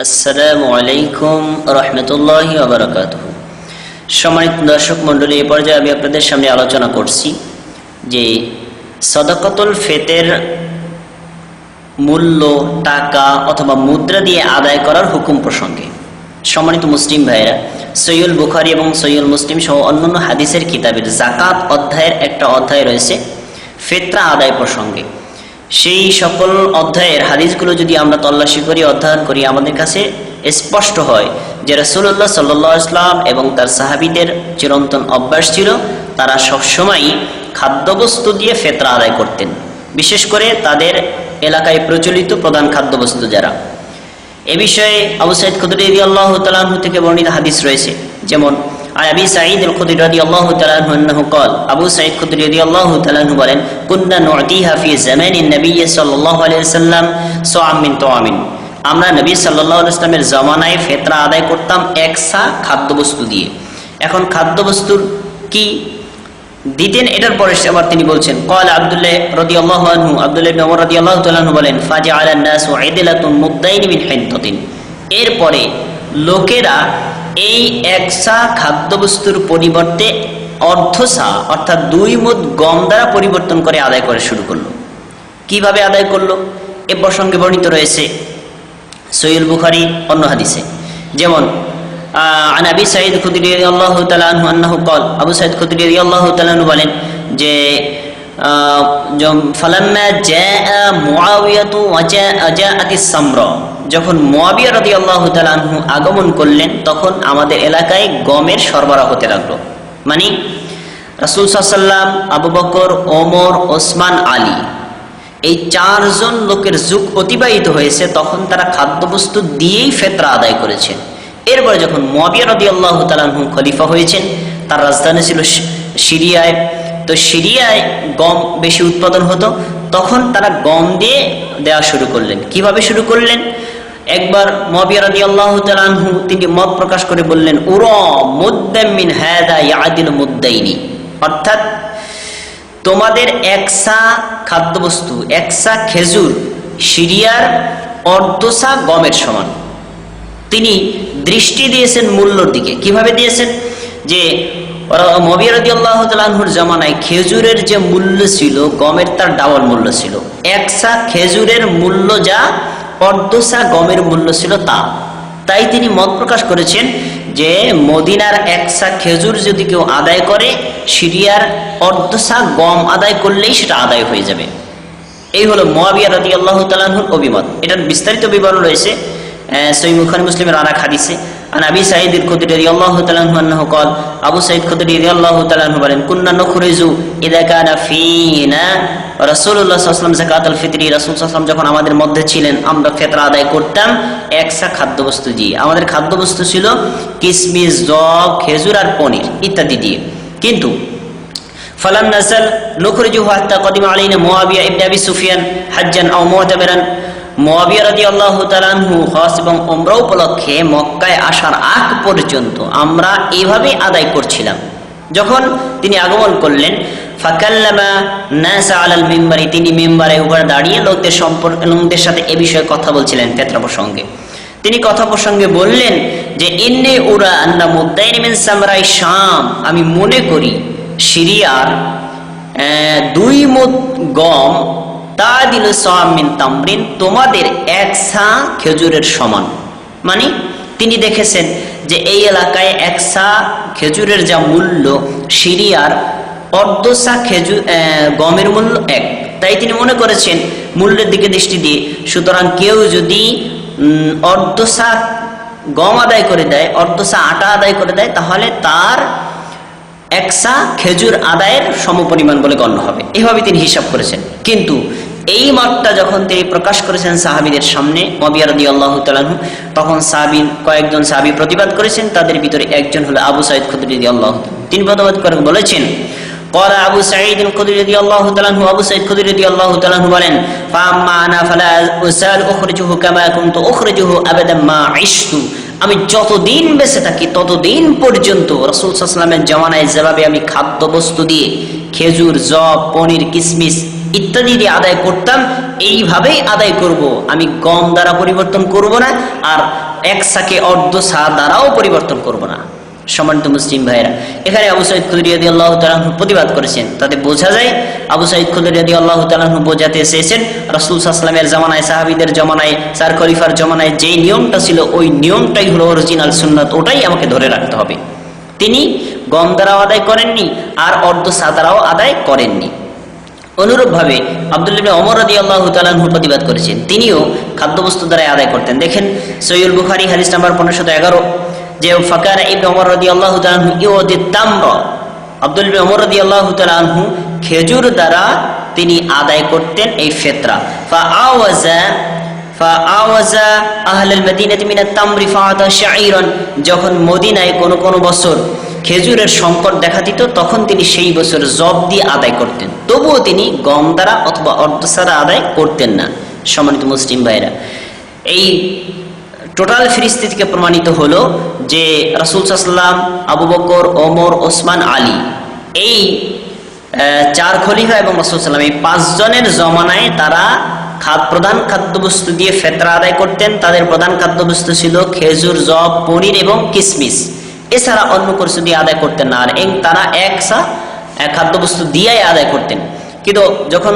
আসসালামু আলাইকুম রহমতুল্লাহি ওয়া বারাকাতুহু। সম্মানিত দর্শক মণ্ডলী, এই পর্যায়ে আমি আপনাদের সামনে আলোচনা করছি যে সাদাকাতুল ফিতর মূল্য টাকা অথবা মুদ্রা দিয়ে আদায় করার হুকুম প্রসঙ্গে। সম্মানিত মুসলিম ভাইয়েরা, সহিহুল বুখারী এবং সহিহুল মুসলিম সহ অন্যান্য হাদিসের কিতাবের যাকাত অধ্যায়ের একটা অধ্যায় রয়েছে ফিতরা আদায় প্রসঙ্গে। সেই সকল অধ্যায়ের হাদিসগুলো যদি আমরা তল্লাশি করি, অধ্যয়ন করি, আমাদের কাছে স্পষ্ট হয় যে রাসূলুল্লাহ সাল্লাল্লাহু আলাইহি ওয়াসাল্লাম এবং তার সাহাবীদের চিরন্তন অভ্যাস ছিল তারা সবসময় খাদ্যবস্তু দিয়ে ফিতরা আদায় করতেন, বিশেষ করে তাদের এলাকায় প্রচলিত প্রধান খাদ্যবস্তু যারা। এ বিষয়ে আবু সাঈদ খুদরী রাদিয়াল্লাহু তাআলা আনহু থেকে বর্ণিত হাদিস রয়েছে, যেমন আবি সাঈদ আল খুদরী রাদিয়াল্লাহু তাআলা আনহু আন্নাহু قال, আবু সাঈদ খুদরী রাদিয়াল্লাহু তাআলা আনহু বলেন, কুন্না নু'তিহা ফি জামানিন নবী সাল্লাল্লাহু আলাইহি ওয়াসাল্লাম সা'আম মিন তুআমিন, আমরা নবী সাল্লাল্লাহু আলাইহি ওয়াসাল্লামের জামানায় ফিতরা আদায় করতাম একসা খাদ্যবস্তু দিয়ে। এখন খাদ্যবস্তুর কি দিতেন, এটার পরে আবার তিনি বলছেন, قال আব্দুল্লাহ রাদিয়াল্লাহু আনহু, আব্দুল্লাহ ইবনে ওমর রাদিয়াল্লাহু তাআলা আনহু বলেন, ফাজআলা আন-নাসু ইদলাতুন মুদ্দাইন মিন হিনতাতিন, এরপরে লোকেরা এই একসা খাদ্যবস্তুর পরিবর্তে অর্ধসা অর্থাৎ 2 মুদ গম দ্বারা পরিবর্তন করে আদায় করে শুরু করলো। কিভাবে আদায় করলো এ প্রসঙ্গে বর্ণিত রয়েছে সহিহুল বুখারী অন্য হাদিসে, যেমন আন আবি সাঈদ খুদরী রাদিয়াল্লাহু তাআলা আনহু আন্নাহু قال, আবু সাঈদ খুদরী রাদিয়াল্লাহু তাআলা আনহু বলেন যে ফালাম্মা জাআ মুআবিয়াতু ওয়া জাআতিস সামরা, যখন মুআবিয়া রাদিয়াল্লাহু তাআলা আনহু আগমন করলেন তখন আমাদের এলাকায় গমের সরবরাহ হতে লাগলো। মানে রাসূল সাল্লাল্লাহু আলাইহি ওয়াসাল্লাম, আবু বকর, ওমর, ওসমান, আলী, এই 4 জন লোকের যুগ অতিবাহিত হয়েছে, তখন তারা খাদ্যবস্তু দিয়েই ফিতরা আদায় করেছেন। এরপরে যখন মুআবিয়া রাদিয়াল্লাহু তাআলা আনহু খলিফা হয়েছেন, তার রাজধানী ছিল সিরিয়ায়, তো সিরিয়ায় গম বেশি উৎপাদন হতো, তখন তারা গম দিয়ে দেওয়া শুরু করলেন। কিভাবে শুরু করলেন? একবার মুআবিয়া রাদিয়াল্লাহু তাআলা আনহু তিনি মত প্রকাশ করে বললেন, উরা মুদ্দাম মিন হাদা ইয়াদিল মুদ্দাইনি, অর্থাৎ তোমাদের একসা খাদ্যবস্তু, একসা খেজুর সিরিয়ার অর্ধসা গমের সমান। তিনি দৃষ্টি দিয়েছেন মূল্যর দিকে। কিভাবে দিয়েছেন? যে মুআবিয়া রাদিয়াল্লাহু তাআলা আনহুর জামানায় খেজুরের যে মূল্য ছিল গমের তার ডাবল মূল্য ছিল। একসা খেজুরের মূল্য যা অর্ধসা গমের মূল্য ছিল তা। তাই তিনি মত প্রকাশ করেছেন যে মদিনার একসা খেজুর যদি কেউ আদায় করে, সিরিয়ার অর্ধসা গম আদায় করলেই সেটা আদায় হয়ে যাবে। এই হলো মুআবিয়া রাদিয়াল্লাহু তাআলা আনহুর অভিমত। এটার বিস্তারিত বিবরণ রয়েছে সহিহ বুখারী মুসলিমের আরেক হাদিসে। আন আবি সাঈদ আল খুদরী রাদিয়াল্লাহু তাআলা আনহু আন্নাহু قال, আবু সাঈদ খুদরী রাদিয়াল্লাহু তাআলা আনহু বলেন, কুন্না নুখরিজু ইযা কানা ফীনা রাসূলুল্লাহ সাল্লাল্লাহু আলাইহি ওয়াসাল্লাম যাকাতুল ফিতরি, রাসূল সাল্লাল্লাহু আলাইহি ওয়াসাল্লাম যখন আমাদের মধ্যে ছিলেন আমরা ফিতরা আদায় করতাম একসা খাদ্যবস্তু দিয়ে। আমাদের খাদ্যবস্তু ছিল কিশমিশ, জব, খেজুর আর পনির ইত্যাদি দিয়ে। কিন্তু ফালাম নাযাল নুখরিজুহু হাত্তা কদিমা আলাইনা মুআবিয়া ইবনে আবি সুফিয়ান হাজ্জান আও মুতামিরান, মুআবিয়া রাদিয়াল্লাহু তাআলা আনহু হজ এবং উমরা উপলক্ষে মক্কায় আসার আগ পর্যন্ত আমরা এইভাবে আদায় করছিলাম। যখন তিনি আগমন করলেন, ফাকাল্লামা নাস আলাল মিম্বারি, তিনি মিম্বারে উপরে দাঁড়িয়ে লোকদের সাথে এ বিষয়ে কথা বলছিলেন ফিতরা প্রসঙ্গে। তিনি কথা প্রসঙ্গে বললেন যে ইন্নী উরা আন্না মুদ্দাইন মিন সামরাই শাম, আমি মনে করি সিরিয়ার 2 মুদ গম তাদিল সা'আম মিন তামরিন, তোমাদের একসা খেজুরের সমান। মানে তিনি দেখেছেন যে এই এলাকায় একসা খেজুরের যা মূল্য সিরিয়ার অর্ধসা খেজুর গমের মূল্য 1, তাই তিনি মনে করেছেন মূল্যের দিকে দৃষ্টি দিয়ে, সুতরাং কেউ যদি অর্ধসা গম আদায় করে দেয়, অর্ধসা আটা আদায় করে দেয়, তাহলে তার একসা খেজুর আদায়ের সমপরিমাণ বলে গণ্য হবে। এভাবে তিনি হিসাব করেছেন। কিন্তু এই মতটা যখন তিনি প্রকাশ করেছেন সাহাবীদের সামনে, মুআবিয়া রাদিয়াল্লাহু তাআলা আনহু, তখন কয়েকজন সাহাবী প্রতিবাদ করেছেন। তাদের ভিতরে একজন হলো আবু সাঈদ খুদরী রাদিয়াল্লাহু তাআলা। তিনি প্রতিবাদ করে বলেছেন, قال আবু সাঈদ খুদরী রাদিয়াল্লাহু তাআলা আনহু, আবু সাঈদ খুদরী রাদিয়াল্লাহু তাআলা আনহু বলেন, ফাআম্মা আনা ফালা উসাল উখরিজুহু কামা কুনতু উখরিজুহু আবাদাম মা ইশতু, আমি যতদিন বেঁচে থাকি ততদিন পর্যন্ত রাসূল সাল্লাল্লাহু আলাইহি ওয়াসাল্লামের জামানায় যেভাবে আমি খাদ্যবস্তু দিয়ে খেজুর, জব, পনির, কিশমিশ ইত্যাদি দিয়ে আদায় করতাম, এইভাবেই আদায় করব। আমি গম দ্বারা পরিবর্তন করব না, আর এক সাকে অর্ধ সা দ্বারাও পরিবর্তন করব না। সম্মানিত মুসলিম ভাইরা, এখানে আবু সাঈদ খুদরী রাদিয়াল্লাহু তাআলা আনহু প্রতিবাদ করেছেন। তাতে বোঝা যায় আবু সাঈদ খুদরী রাদিয়াল্লাহু তাআলা আনহু বোঝাতে চেয়েছেন রাসূল সাল্লাল্লাহু আলাইহি ওয়াসাল্লামের জামানায়, সাহাবীদের জামানায়, চার খলিফার জামানায় যেই নিয়মটা ছিল ওই নিয়মটাই হলো অরিজিনাল সুন্নাত, ওটাই আমাকে ধরে রাখতে হবে। তিনি গম দ্বারাও আদায় করেননি আর অর্ধ সা দ্বারাও আদায় করেননি। অনুরূপভাবে আব্দুল্লাহ ইবনে ওমর রাদিয়াল্লাহু তাআলা আনহু প্রতিবাদ করেছেন, তিনিও খাদ্যবস্তু দ্বারা আদায় করতেন। দেখেন সহিহুল বুখারী হাদিস নাম্বার 1511 যে ফাকানা ইবনে ওমর রাদিয়াল্লাহু তাআলা আনহু ইউদি তামরা, আব্দুল্লাহ ইবনে ওমর রাদিয়াল্লাহু তাআলা আনহু খেজুর দ্বারা তিনি আদায় করতেন এই ফিতরা। ফাআওয়াজা আহলুল মদিনাতি মিনাত তামরি ফাআতা শাঈরান, যখন মদিনায় কোন বছর খেজুরের সংকট দেখা দিত তখন তিনি সেই বছর জব দিয়ে আদায় করতেন, তবুও তিনি গম দ্বারা অথবা অর্ধ সা দ্বারা আদায় করতেন না। সম্মানিত মুসলিম ভাইরা, এই টোটাল ফিরিস্তি থেকে প্রমাণিত হলো যে রাসূল সাল্লাল্লাহু আলাইহি ওয়াসাল্লাম, আবু বকর, ওমর, ওসমান, আলী, এই চার খলিফা এবং রাসূল সাল্লাল্লাহু আলাইহি ওয়াসাল্লাম এই পাঁচজনের জমানায় তারা প্রধান খাদ্যবস্তু দিয়ে ফিতরা আদায় করতেন। তাদের প্রধান খাদ্যবস্তু ছিল খেজুর, জব, পনির এবং কিশমিশ, এছাড়া অন্য কিছু দিয়ে আদায় করতেন না। আর তারা একসা খাদ্যবস্তু দিয়েই আদায় করতেন। কিন্তু যখন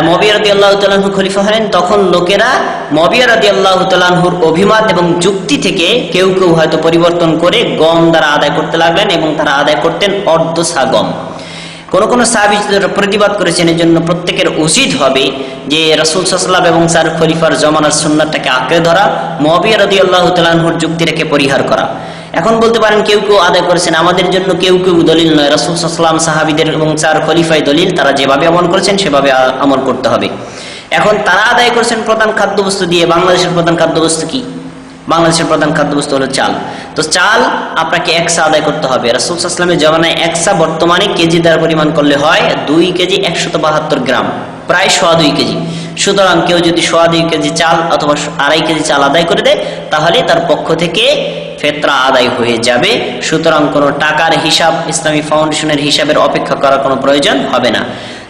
মুআবিয়া রাদিয়াল্লাহু তাআলা আনহু খলিফা হলেন তখন লোকেরা মুআবিয়া রাদিয়াল্লাহু তাআলা আনহুর অভিমত এবং যুক্তি থেকে কেউ হয়তো পরিবর্তন করে গম দ্বারা আদায় করতে লাগলেন এবং তারা আদায় করতেন অর্ধ সা গম। কোন সাহাবী প্রতিবাদ করেছেন, এর জন্য প্রত্যেকের উচিত হবে যে রাসূল সাল্লাল্লাহু আলাইহি ওয়াসাল্লাম এবং চার খলিফার জমানার সুন্নাতটাকে আঁকড়ে ধরা, মুআবিয়া রাদিয়াল্লাহু তাআলা আনহুর যুক্তিটাকে পরিহার করা। এখন বলতে পারেন কেউ আদায় করেছেন, আমাদের জন্য কেউ দলিল নয়। রাসূল সাল্লাল্লাহু আলাইহি ওয়াসাল্লাম, সাহাবীদের এবং চার খলিফায় দলিল, তারা যেভাবে আমল করেছেন সেভাবে আমল করতে হবে। এখন তারা আদায় করেছেন প্রধান খাদ্যবস্তু দিয়ে। বাংলাদেশের প্রধান খাদ্যবস্তু কি? বাংলাদেশের প্রধান খাদ্যবস্তু হলো চাল। তো চাল আপনাকে একসা আদায় করতে হবে। রাসূল সাল্লাল্লাহু আলাইহি ওয়াসাল্লামের জামানায় একসা বর্তমানে কেজি দ্বারা পরিমাণ করলে হয় 2 কেজি 172 গ্রাম, প্রায় 2.25 কেজি। সুতরাং কেউ যদি 2.25 কেজি চাল অথবা 2.5 কেজি চাল আদায় করে দেয় তাহলে তার পক্ষ থেকে ফিতরা আদায় হয়ে যাবে। সুতরাং কোনো টাকার হিসাব, ইসলামী ফাউন্ডেশনের হিসাবের অপেক্ষা করার কোনো প্রয়োজন হবে না।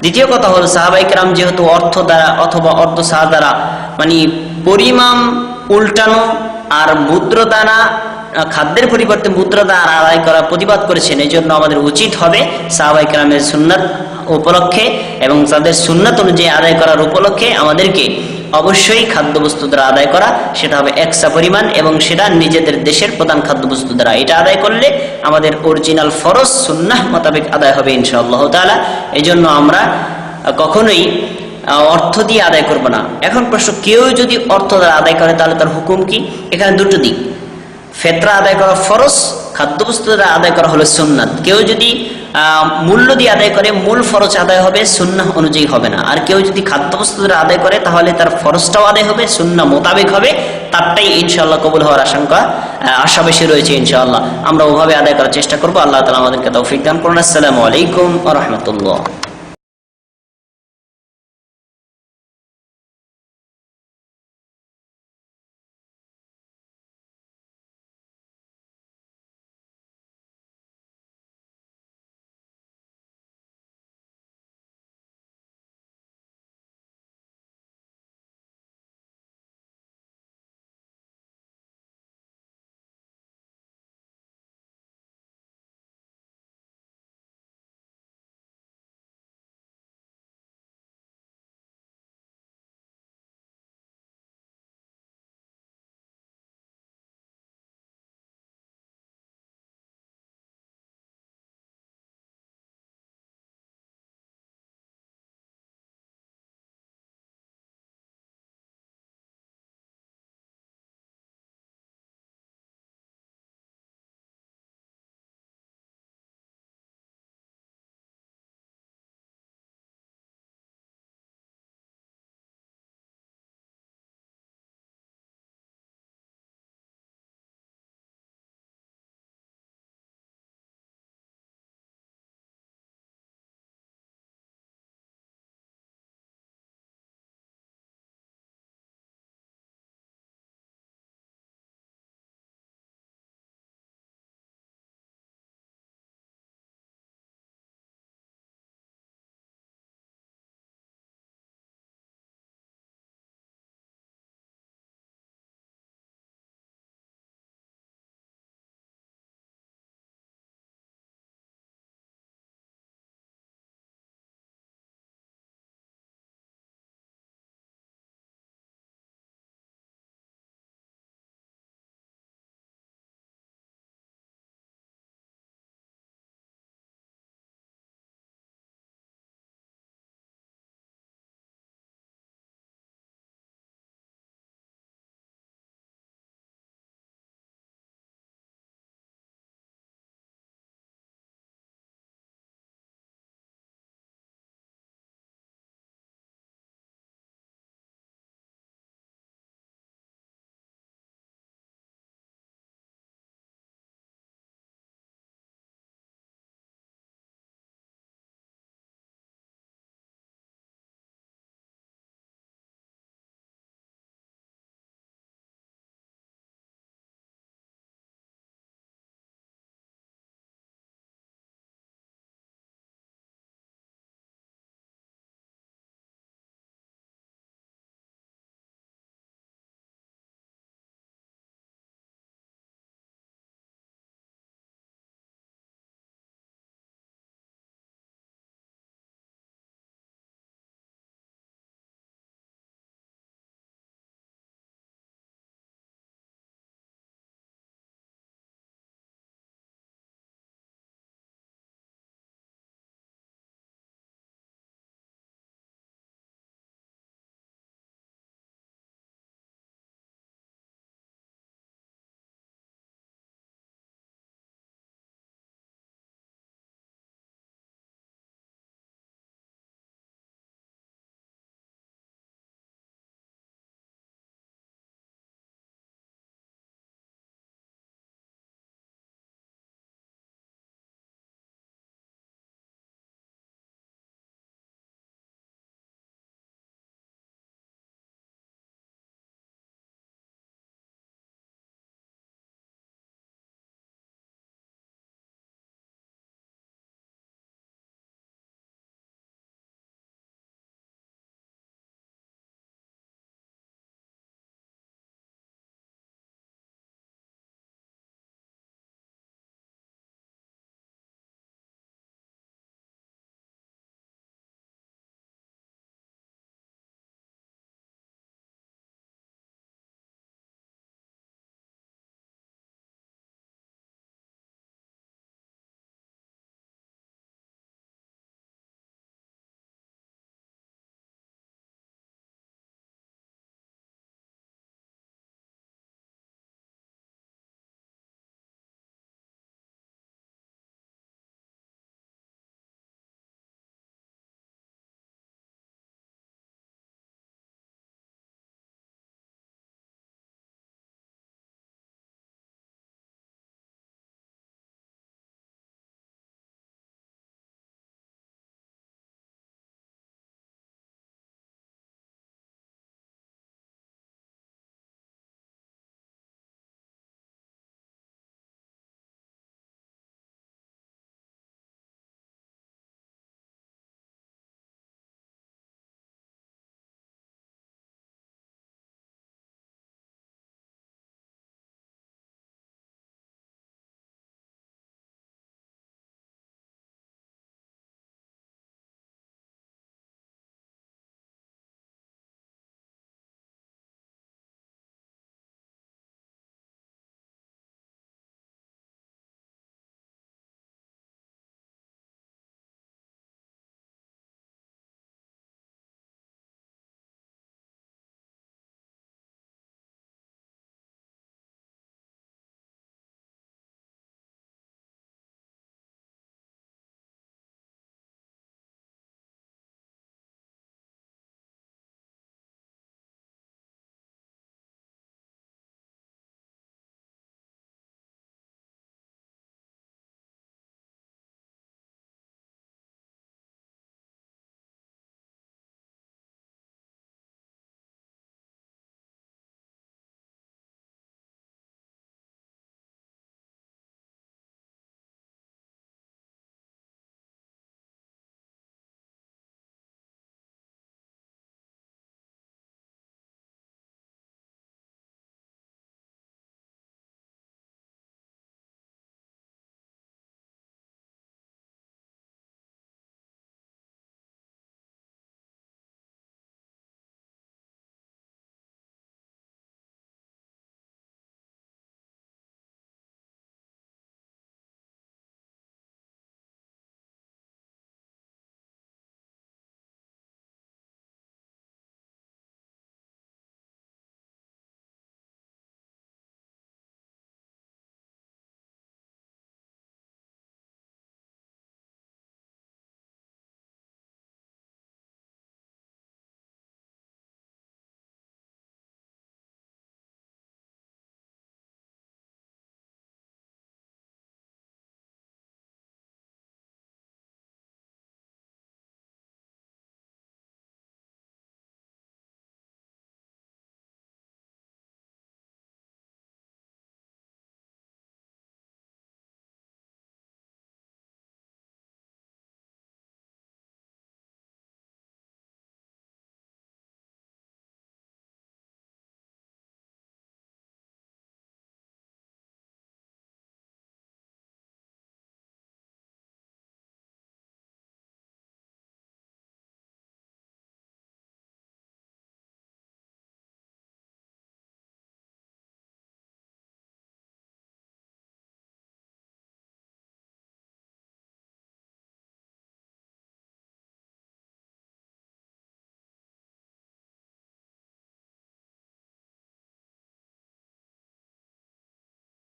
দ্বিতীয় কথা হলো সাহাবায়ে কেরাম যেহেতু অর্থ দ্বারা অথবা অর্ধ সা দ্বারা মানে পরিমাণ উল্টানো আর মুদ্রাদানা, খাদ্যের পরিবর্তে মুদ্রাদানা আদায় করা প্রতিবাদ করেছেন, এই জন্য আমাদের উচিত হবে সাহাবায়ে কেরামের সুন্নাত উপলক্ষে এবং তাদের সুন্নাত অনুযায়ী আদায় করার উপলক্ষে আমাদেরকে অবশ্যই খাদ্যবস্তু দ্বারা আদায় করা, সেটা হবে একসা পরিমাণ এবং সেটা নিজেদের দেশের প্রধান খাদ্যবস্তু দ্বারা। এটা আদায় করলে আমাদের অরিজিনাল ফরজ সুন্নাহ মোতাবেক আদায় হবে ইনশাআল্লাহ তাআলা। এই জন্য আমরা কখনোই অর্থ দিয়ে আদায় করব না। এখন প্রশ্ন, কেউ যদি অর্থ দ্বারা আদায় করে তাহলে তার হুকুম কি? এখানে দুটো দিক, ফিতরা আদায় করা ফরজ, খাদ্যবস্তু দ্বারা আদায় করা হলো সুন্নাত। কেউ যদি মূল্য দিয়ে আদায় করে মূল ফরজ আদায় হবে, সুন্নাহ অনুযায়ী হবে না। আর কেউ যদি খাদ্যবস্তু দ্বারা আদায় করে তাহলে তার ফরজটাও আদায় হবে, সুন্নাহ মোতাবেক হবে, তারটাই ইনশাআল্লাহ কবুল হওয়ার আশা বেশি রয়েছে ইনশাআল্লাহ। আমরা ওভাবে আদায় করার চেষ্টা করবো। আল্লাহ তাআলা আমাদেরকে তৌফিক দান করুন। আসসালামু আলাইকুম ওয়া রাহমাতুল্লাহ।